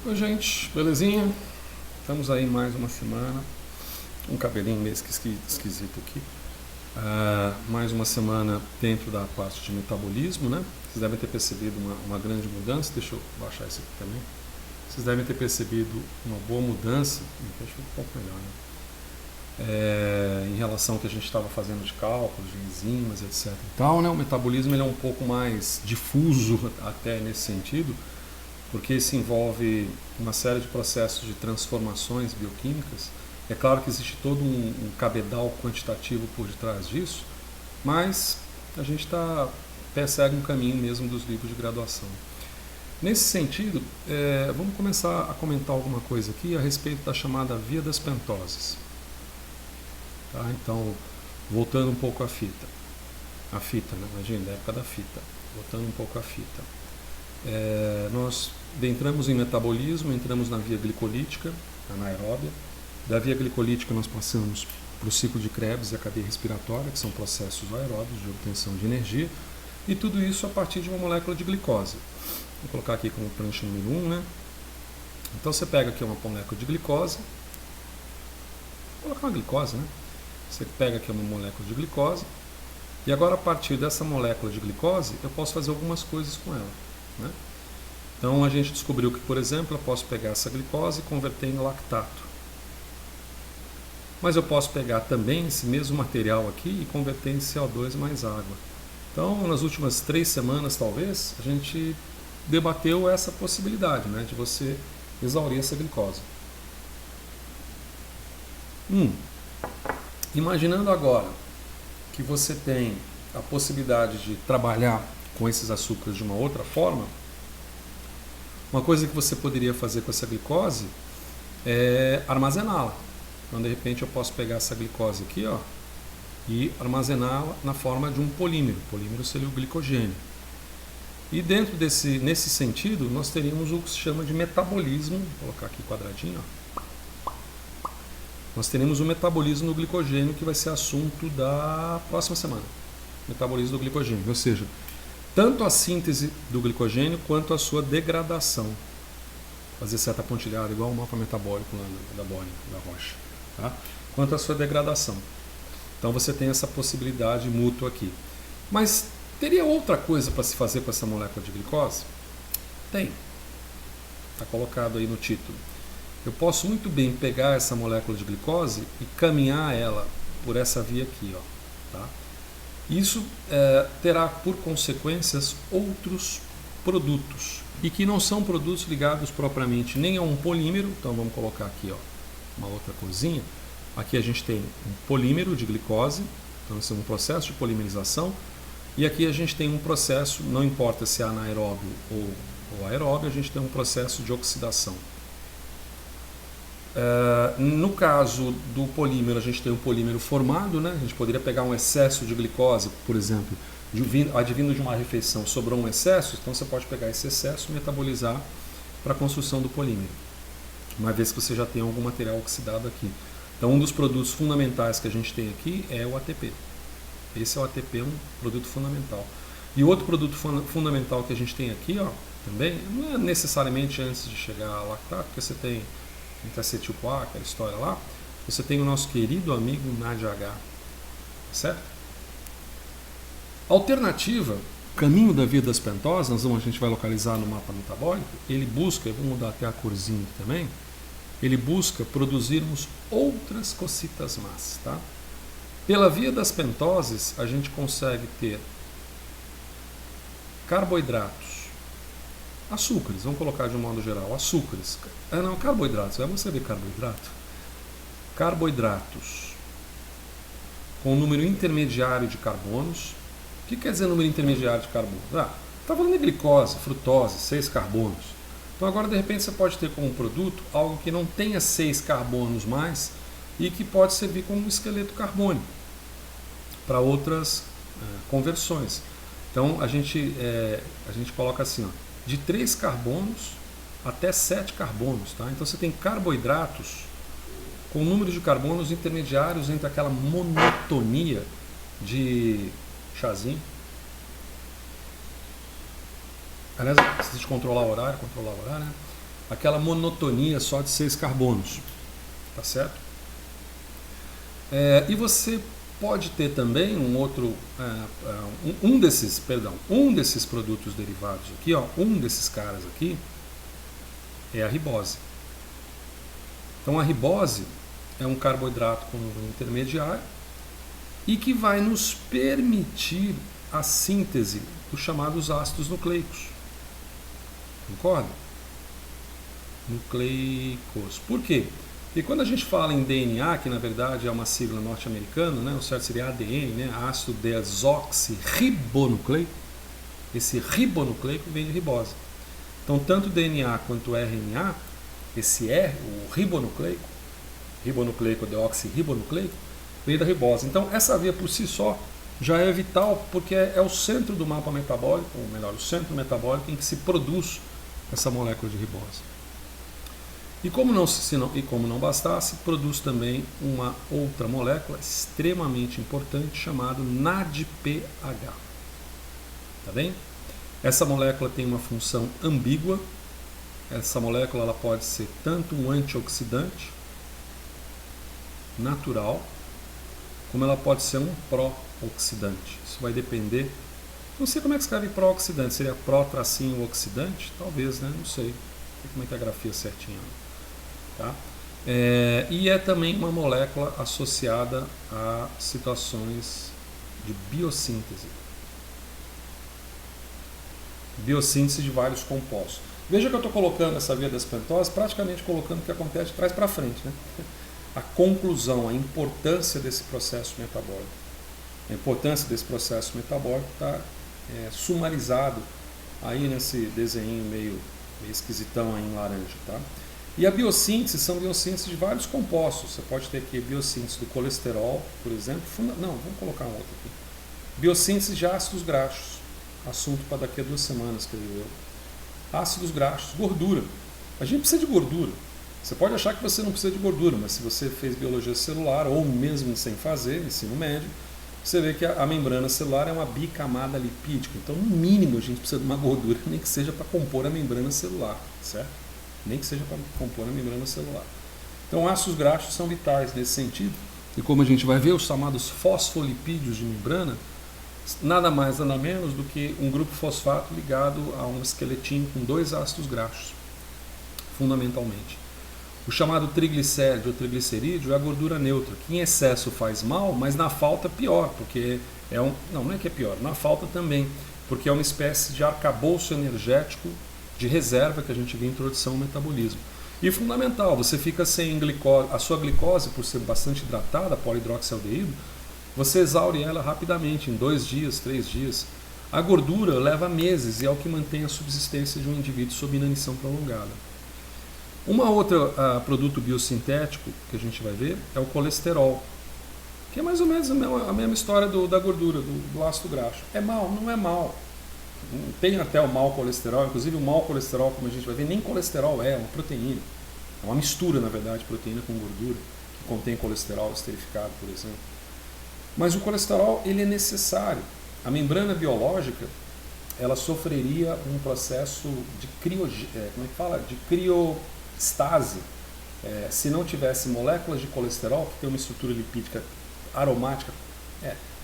Oi gente, belezinha? Estamos aí mais uma semana, um cabelinho meio esquisito aqui. Mais uma semana dentro da parte de metabolismo, né? Vocês devem ter percebido uma grande mudança, deixa eu baixar isso aqui também. Vocês devem ter percebido uma boa mudança, deixa eu um pouco melhor, né? Em relação ao que a gente estava fazendo de cálculos, de enzimas, etc. E tal, né? O metabolismo ele é um pouco mais difuso até nesse sentido, porque isso envolve uma série de processos de transformações bioquímicas. É claro que existe todo um cabedal quantitativo por detrás disso, mas a gente persegue um caminho mesmo dos livros de graduação. Nesse sentido, vamos começar a comentar alguma coisa aqui a respeito da chamada via das pentoses. Tá? Então, voltando um pouco à fita. A fita, né? Imagina, da época da fita. Voltando um pouco à fita. Nós entramos em metabolismo, entramos na via glicolítica, anaeróbia. Da via glicolítica nós passamos para o ciclo de Krebs e a cadeia respiratória, que são processos aeróbios de obtenção de energia, e tudo isso a partir de uma molécula de glicose. Vou colocar aqui como prancha número 1, né? Então você pega aqui uma molécula de glicose, vou colocar uma glicose, né? Você pega aqui uma molécula de glicose, e agora a partir dessa molécula de glicose eu posso fazer algumas coisas com ela, né? Então a gente descobriu que, por exemplo, eu posso pegar essa glicose e converter em lactato. Mas eu posso pegar também esse mesmo material aqui e converter em CO2 mais água. Então, nas últimas 3 semanas, talvez, a gente debateu essa possibilidade, né, de você exaurir essa glicose. Imaginando agora que você tem a possibilidade de trabalhar com esses açúcares de uma outra forma, uma coisa que você poderia fazer com essa glicose é armazená-la. Então, de repente, eu posso pegar essa glicose aqui, ó, e armazená-la na forma de um polímero. O polímero seria o glicogênio. E dentro nesse sentido, nós teríamos o que se chama de metabolismo. Vou colocar aqui quadradinho, ó. Nós teremos o metabolismo do glicogênio, que vai ser assunto da próxima semana. Metabolismo do glicogênio, ou seja, tanto a síntese do glicogênio quanto a sua degradação. Fazer seta pontilhada, igual o mapa metabólico lá da Boring, da Rocha. Tá? Quanto à sua degradação. Então você tem essa possibilidade mútua aqui. Mas teria outra coisa para se fazer com essa molécula de glicose? Tem. Está colocado aí no título. Eu posso muito bem pegar essa molécula de glicose e caminhar ela por essa via aqui, ó, tá? Isso terá por consequências outros produtos, e que não são produtos ligados propriamente nem a um polímero. Então vamos colocar aqui, ó, uma outra corzinha. Aqui a gente tem um polímero de glicose, então isso é um processo de polimerização, e aqui a gente tem um processo, não importa se é anaeróbio ou aeróbio, a gente tem um processo de oxidação. No caso do polímero, a gente tem um polímero formado, né? A gente poderia pegar um excesso de glicose, por exemplo, advindo de uma refeição, sobrou um excesso, então você pode pegar esse excesso e metabolizar para a construção do polímero, uma vez que você já tem algum material oxidado aqui. Então, um dos produtos fundamentais que a gente tem aqui é o ATP. Esse é o ATP, um produto fundamental. E outro produto fundamental que a gente tem aqui, ó, também, não é necessariamente antes de chegar a lactato, porque você tem acetil-CoA, aquela história lá, você tem o nosso querido amigo NADH, certo? Alternativa, o caminho da via das pentoses, a gente vai localizar no mapa metabólico, ele busca, eu vou mudar até a corzinha aqui também, ele busca produzirmos outras cocitas más, tá? Pela via das pentoses, a gente consegue ter carboidratos, açúcares, vamos colocar de um modo geral, açúcares, carboidratos, vamos saber carboidrato? Carboidratos com número intermediário de carbonos. O que quer dizer número intermediário de carbonos? Está falando de glicose, frutose, 6 carbonos. Então agora de repente você pode ter como produto algo que não tenha 6 carbonos mais e que pode servir como um esqueleto carbônico para outras conversões. Então a gente coloca assim, ó, de 3 carbonos até 7 carbonos. Tá? Então você tem carboidratos com números de carbonos intermediários entre aquela monotonia de chazinho. Aliás, precisa de controlar o horário, né? aquela monotonia só de 6 carbonos, tá certo? E você pode ter também um desses produtos derivados aqui, ó, um desses caras aqui é a ribose. Então a ribose é um carboidrato com núcleo intermediário e que vai nos permitir a síntese dos chamados ácidos nucleicos. Concorda? Nucleicos. Por quê? Porque quando a gente fala em DNA, que na verdade é uma sigla norte-americana, né, o certo seria ADN, né, ácido desoxirribonucleico, esse ribonucleico vem de ribose. Então, tanto DNA quanto RNA, esse R, o ribonucleico deoxirribonucleico, vem da ribose. Então, essa via por si só já é vital, porque é o centro do mapa metabólico, ou melhor, o centro metabólico em que se produz essa molécula de ribose. E como não bastasse, produz também uma outra molécula extremamente importante chamada NADPH. Tá bem? Essa molécula tem uma função ambígua. Essa molécula ela pode ser tanto um antioxidante natural, como ela pode ser um pró-oxidante. Isso vai depender. Não sei como é que escreve pró-oxidante. Seria pró-oxidante? Talvez, né? Não sei. Não sei como é que é a grafia certinha. Tá? E é também uma molécula associada a situações de biossíntese. Biossíntese de vários compostos. Veja que eu estou colocando essa via das pentoses, praticamente colocando o que acontece de trás para frente. Né? A conclusão, a importância desse processo metabólico. A importância desse processo metabólico está sumarizado aí nesse desenho meio esquisitão aí em laranja. Tá? E a biossíntese são biossíntese de vários compostos. Você pode ter aqui biossíntese do colesterol, por exemplo. Não, vamos colocar um outro aqui. Biossíntese de ácidos graxos. Assunto para daqui a 2 semanas, creio eu. Ácidos graxos, gordura. A gente precisa de gordura. Você pode achar que você não precisa de gordura, mas se você fez biologia celular, ou mesmo sem fazer, ensino médio, você vê que a membrana celular é uma bicamada lipídica. Então, no mínimo, a gente precisa de uma gordura, nem que seja para compor a membrana celular, certo? Nem que seja para compor a membrana celular. Então, ácidos graxos são vitais nesse sentido. E como a gente vai ver, os chamados fosfolipídios de membrana, nada mais, nada menos do que um grupo fosfato ligado a um esqueletinho com 2 ácidos graxos, fundamentalmente. O chamado triglicérido ou triglicerídeo é a gordura neutra, que em excesso faz mal, mas na falta pior, porque não é que é pior, na falta também, porque é uma espécie de arcabouço energético de reserva que a gente vê em introdução ao metabolismo. E fundamental, você fica sem glicose, a sua glicose, por ser bastante hidratada, polihidroxialdeído, você exaure ela rapidamente, em 2 dias, 3 dias. A gordura leva meses e é o que mantém a subsistência de um indivíduo sob inanição prolongada. Uma outra produto biosintético que a gente vai ver é o colesterol, que é mais ou menos a mesma história da gordura, do ácido graxo. É mal? Não é mal. Tem até o mau colesterol, inclusive o mau colesterol, como a gente vai ver, nem colesterol é uma proteína. É uma mistura, na verdade, proteína com gordura, que contém colesterol esterificado, por exemplo. Mas o colesterol ele é necessário. A membrana biológica ela sofreria um processo de criostase se não tivesse moléculas de colesterol, que tem uma estrutura lipídica aromática.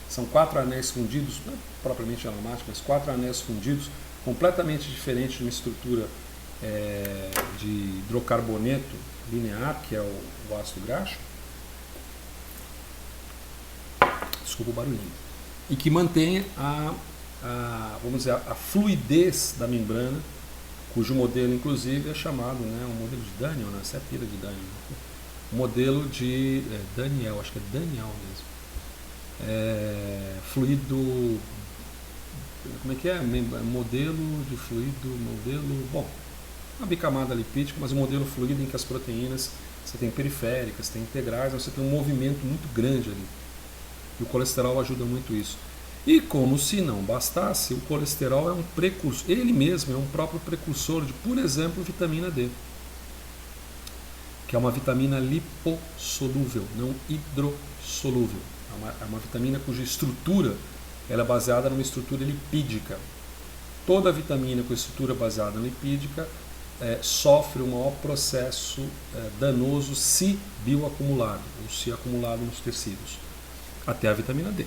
São 4 anéis fundidos, não é propriamente aromática, mas 4 anéis fundidos, completamente diferente de uma estrutura de hidrocarboneto linear, que é o ácido graxo. Desculpa o barulhinho. E que mantém vamos dizer, a fluidez da membrana, cujo modelo, inclusive, é chamado, né, um modelo de Daniel, né? Essa é a pira de Daniel. Modelo de Daniel, acho que é Daniel mesmo. Fluido. Como é que é? Modelo de fluido. Bom, uma bicamada lipídica, mas um modelo fluido em que as proteínas, você tem periféricas, tem integrais, você tem um movimento muito grande ali. E o colesterol ajuda muito isso. E como se não bastasse, o colesterol é um precursor, ele mesmo é um próprio precursor de, por exemplo, vitamina D, que é uma vitamina lipossolúvel, não hidrossolúvel. É uma vitamina cuja estrutura ela é baseada numa estrutura lipídica. Toda vitamina com estrutura baseada em lipídica sofre o maior processo danoso se bioacumulado, ou se acumulado nos tecidos, até a vitamina D.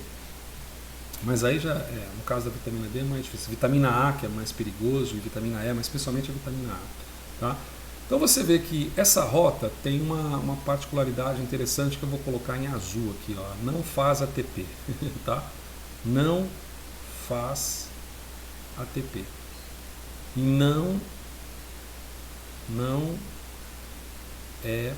Mas aí já, no caso da vitamina D é mais difícil. Vitamina A, que é mais perigoso, e vitamina E, mas especialmente a vitamina A. Tá? Então você vê que essa rota tem uma particularidade interessante que eu vou colocar em azul aqui. Ó. Não faz ATP. Tá? Não faz ATP. E não é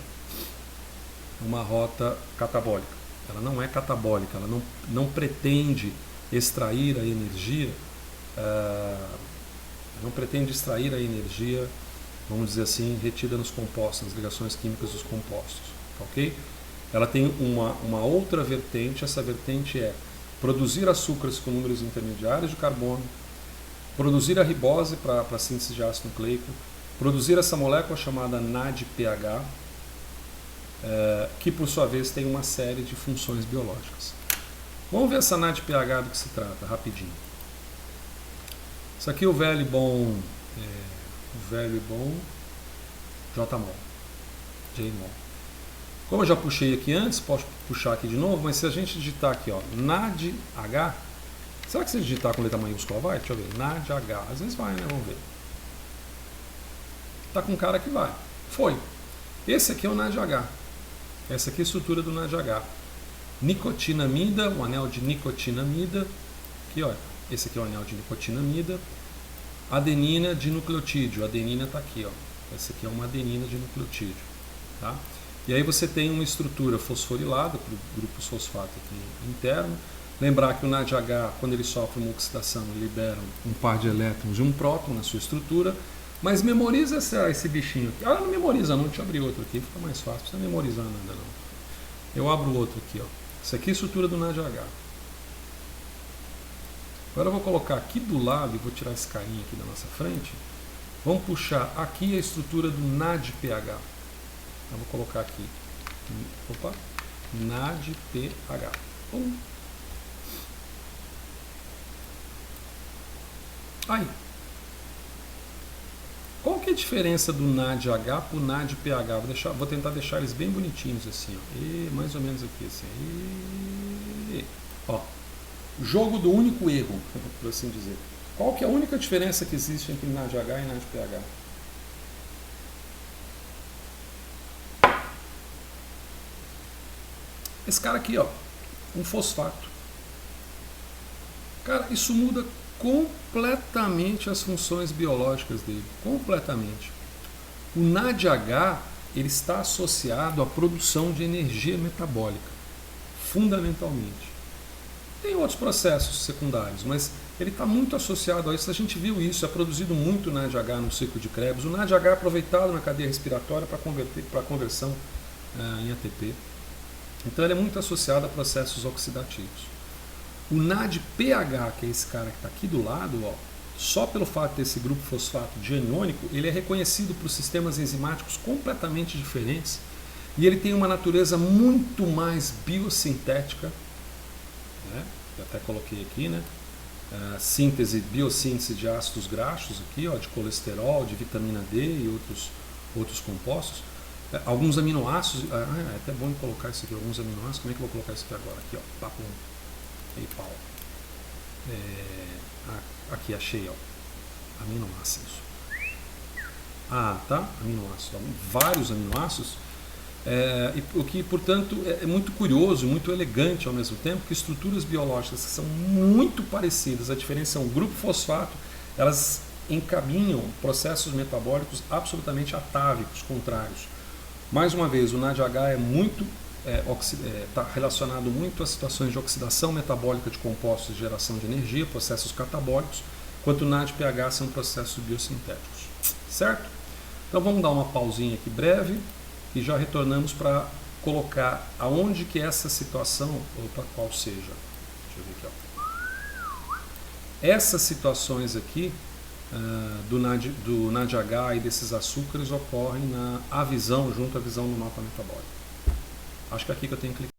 uma rota catabólica. Ela não é catabólica, ela não pretende extrair a energia, vamos dizer assim, retida nos compostos, nas ligações químicas dos compostos. Ok? Ela tem uma outra vertente, essa vertente é produzir açúcares com números intermediários de carbono, produzir a ribose para a síntese de ácido nucleico, produzir essa molécula chamada NADPH, que por sua vez tem uma série de funções biológicas. Vamos ver essa NADPH do que se trata, rapidinho. Isso aqui é o velho e bom Jmol, Jmol. Como eu já puxei aqui antes, posso puxar aqui de novo, mas se a gente digitar aqui, ó, NADH, será que se digitar com letra maiúscula vai? Deixa eu ver, NADH, às vezes vai, né? Vamos ver. Tá com cara que vai. Foi. Esse aqui é o NADH. Essa aqui é a estrutura do NADH. Nicotinamida, um anel de nicotinamida. Aqui, ó. Esse aqui é o anel de nicotinamida. Adenina de nucleotídeo. A adenina está aqui, ó. Essa aqui é uma adenina de nucleotídeo. Tá? E aí você tem uma estrutura fosforilada para grupos fosfato aqui interno. Lembrar que o NADH, quando ele sofre uma oxidação, ele libera um par de elétrons e um próton na sua estrutura. Mas memoriza esse bichinho aqui. Ah, não memoriza não, deixa eu abrir outro aqui, fica mais fácil. Não precisa memorizar nada não. Eu abro outro aqui, ó. Isso aqui é a estrutura do NADH. Agora eu vou colocar aqui do lado e vou tirar esse carinha aqui da nossa frente. Vamos puxar aqui a estrutura do NADPH. Eu vou colocar aqui. Opa! NADPH. Aí. Qual que é a diferença do NADH para o NADPH? Vou tentar deixar eles bem bonitinhos assim, ó. E mais ou menos aqui assim. Ó, jogo do único erro, por assim dizer. Qual que é a única diferença que existe entre NADH e NADPH? Esse cara aqui, ó, um fosfato. Cara, isso muda completamente as funções biológicas dele, completamente. O NADH, ele está associado à produção de energia metabólica, fundamentalmente. Tem outros processos secundários, mas ele está muito associado a isso. A gente viu isso, é produzido muito NADH no ciclo de Krebs. O NADH é aproveitado na cadeia respiratória para a conversão em ATP. Então ele é muito associado a processos oxidativos. O NADPH, que é esse cara que está aqui do lado, ó, só pelo fato de ter esse grupo fosfato dianiônico, ele é reconhecido por sistemas enzimáticos completamente diferentes e ele tem uma natureza muito mais biosintética, né? Eu até coloquei aqui, né? Biossíntese de ácidos graxos aqui, ó, de colesterol, de vitamina D e outros compostos. Alguns aminoácidos, é até bom colocar isso aqui, alguns aminoácidos. Como é que eu vou colocar isso aqui agora? Aqui, ó, papo. PayPal. Aqui achei, ó, aminoácidos. Tá? Aminoácidos. Vários aminoácidos. O que, portanto, é muito curioso, muito elegante ao mesmo tempo, que estruturas biológicas que são muito parecidas, a diferença é um grupo fosfato, elas encaminham processos metabólicos absolutamente atávicos, contrários. Mais uma vez, o NADH é muito está relacionado muito a situações de oxidação metabólica de compostos de geração de energia, processos catabólicos, enquanto o NADPH são processos biosintéticos. Certo? Então vamos dar uma pausinha aqui breve e já retornamos para colocar aonde que essa situação, qual seja. Deixa eu ver aqui, ó. Essas situações aqui do NADH e desses açúcares ocorrem na avisão, junto à visão no mapa metabólico. Acho que é aqui que eu tenho que clicar.